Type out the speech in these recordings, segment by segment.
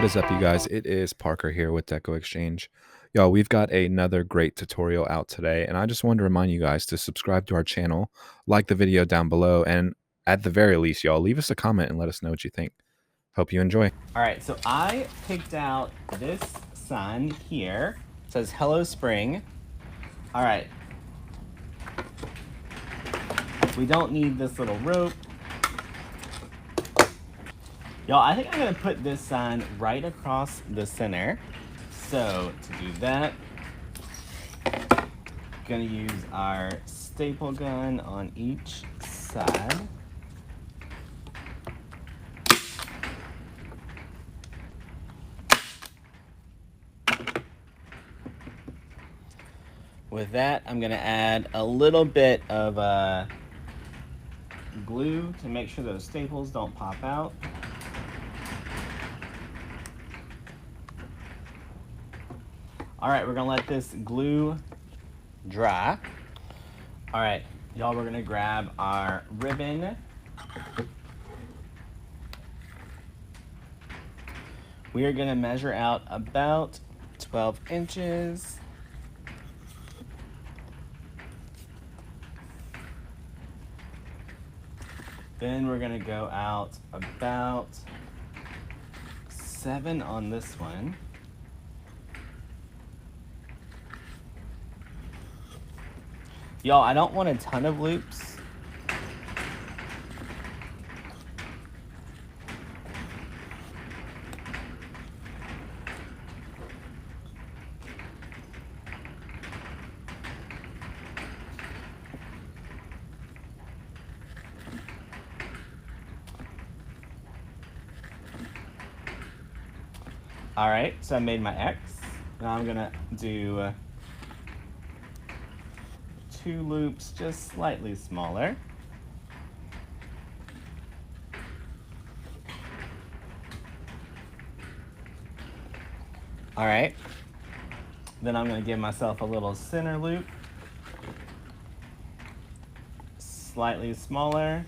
What is up, you guys? It is Parker here with Deco Exchange. Y'all, we've got another great tutorial out today, and I just wanted to remind you guys to subscribe to our channel, like the video down below, and at the very least, y'all, leave us a comment and let us know what you think. Hope you enjoy. All right, so I picked out this sign here. It says Hello Spring. All right. We don't need this little rope. Y'all, I think I'm gonna put this sign right across the center. So to do that, gonna use our staple gun on each side. With that, I'm gonna add a little bit of glue to make sure those staples don't pop out. All right, we're gonna let this glue dry. All right, y'all, we're gonna grab our ribbon. We are gonna measure out about 12 inches. Then we're gonna go out about 7 on this one. Y'all, I don't want a ton of loops. All right, so I made my X. Now I'm gonna do 2 loops just slightly smaller. All right, then I'm gonna give myself a little center loop, slightly smaller.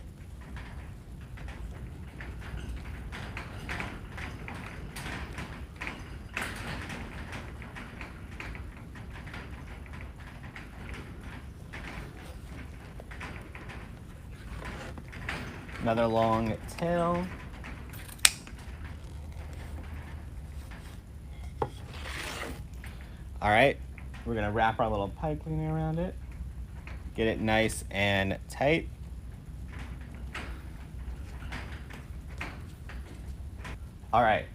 Another long tail. All right, we're gonna wrap our little pipe cleaner around it. Get it nice and tight. All right.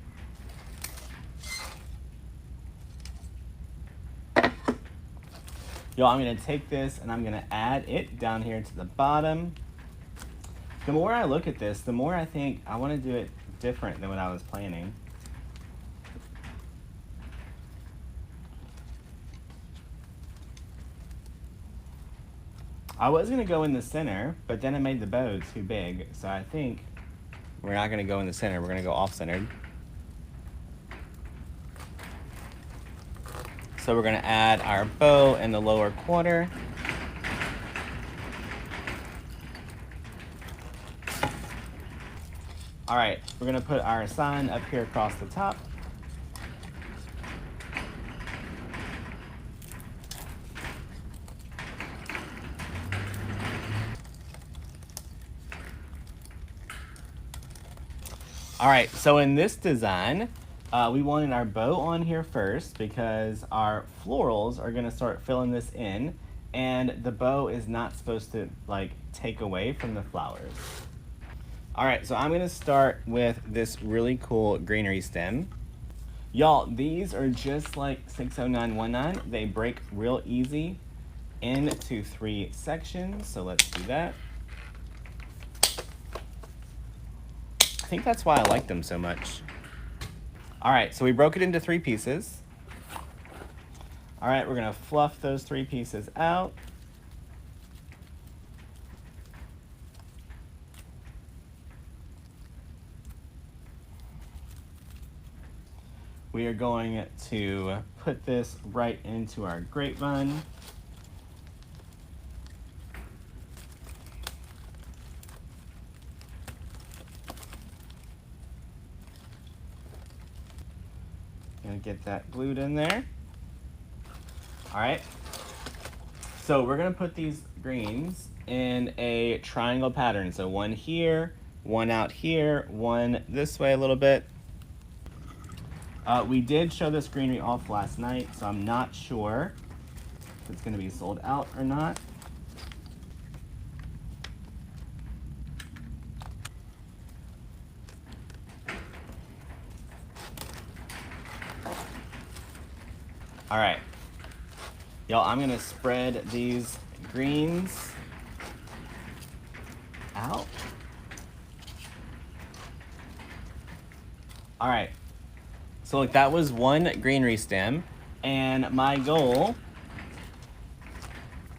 Yo, I'm gonna take this and I'm gonna add it down here to the bottom. The more I look at this, the more I think I wanna do it different than what I was planning. I was gonna go in the center, but then I made the bow too big, so I think we're not gonna go in the center, we're gonna go off-centered. So we're gonna add our bow in the lower corner. All right, we're gonna put our sign up here across the top. All right, so in this design, we wanted our bow on here first because our florals are gonna start filling this in, and the bow is not supposed to like take away from the flowers. All right, so I'm gonna start with this really cool greenery stem. Y'all, these are just like 60919. They break real easy into 3 sections, so let's do that. I think that's why I like them so much. All right, so we broke it into 3 pieces. All right, we're gonna fluff those 3 pieces out. We are going to put this right into our grapevine. Gonna get that glued in there. All right. So we're gonna put these greens in a triangle pattern. So one here, one out here, one this way a little bit. We did show this greenery off last night, so I'm not sure if it's gonna be sold out or not. All right, y'all, I'm gonna spread these greens out. All right, so look, that was one greenery stem, and my goal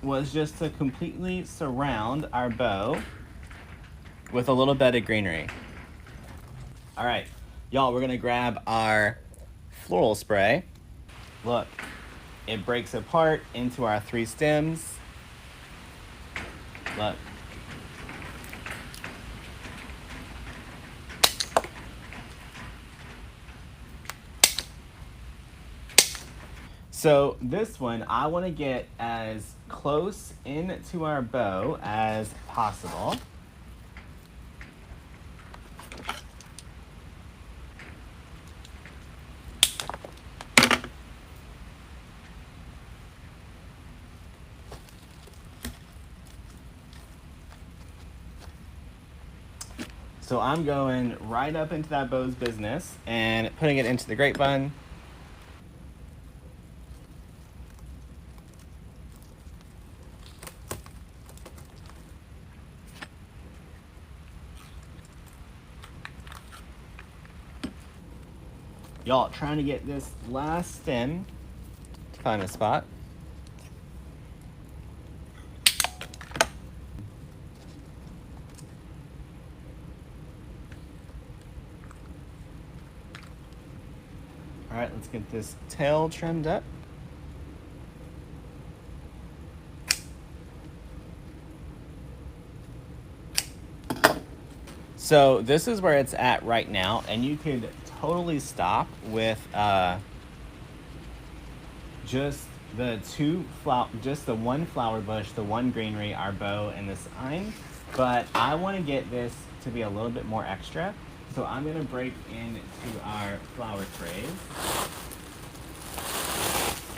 was just to completely surround our bow with a little bit of greenery. All right, y'all, we're gonna grab our floral spray. Look, it breaks apart into our 3 stems. Look. So this one, I want to get as close into our bow as possible. So I'm going right up into that bow's business and putting it into the grapevine. Y'all, trying to get this last stem to find a spot. All right, let's get this tail trimmed up. So this is where it's at right now, and you could totally stop with just the one flower bush, the one greenery, our bow, and the sign. But I want to get this to be a little bit more extra, so I'm gonna break into our flower trays,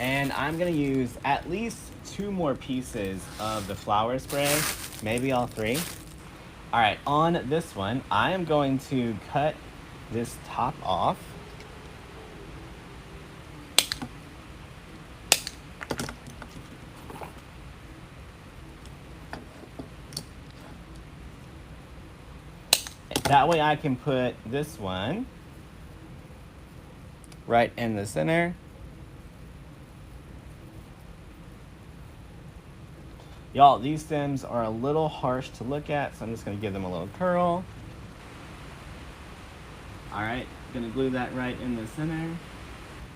and I'm gonna use at least 2 more pieces of the flower spray, maybe all 3. All right, on this one, I am going to cut this top off. That way I can put this one right in the center. Y'all, these stems are a little harsh to look at, so I'm just gonna give them a little curl. All right, gonna glue that right in the center.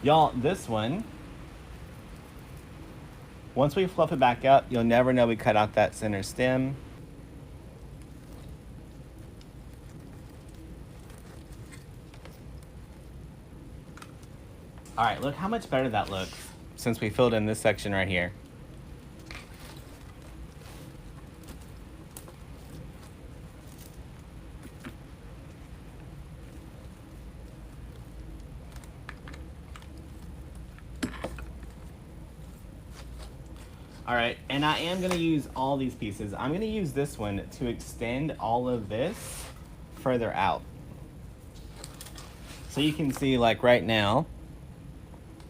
Y'all, this one, once we fluff it back up, you'll never know we cut out that center stem. All right, look how much better that looks since we filled in this section right here. All right, and I am gonna use all these pieces. I'm gonna use this one to extend all of this further out. So you can see, like right now,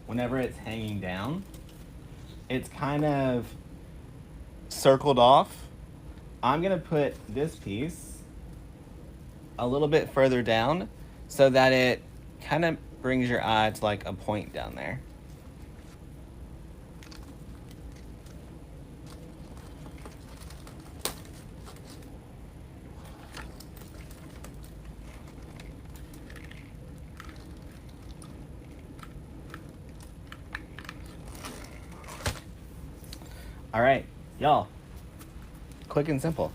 whenever it's hanging down, it's kind of circled off. I'm gonna put this piece a little bit further down so that it kind of brings your eye to like a point down there. All right, y'all, quick and simple.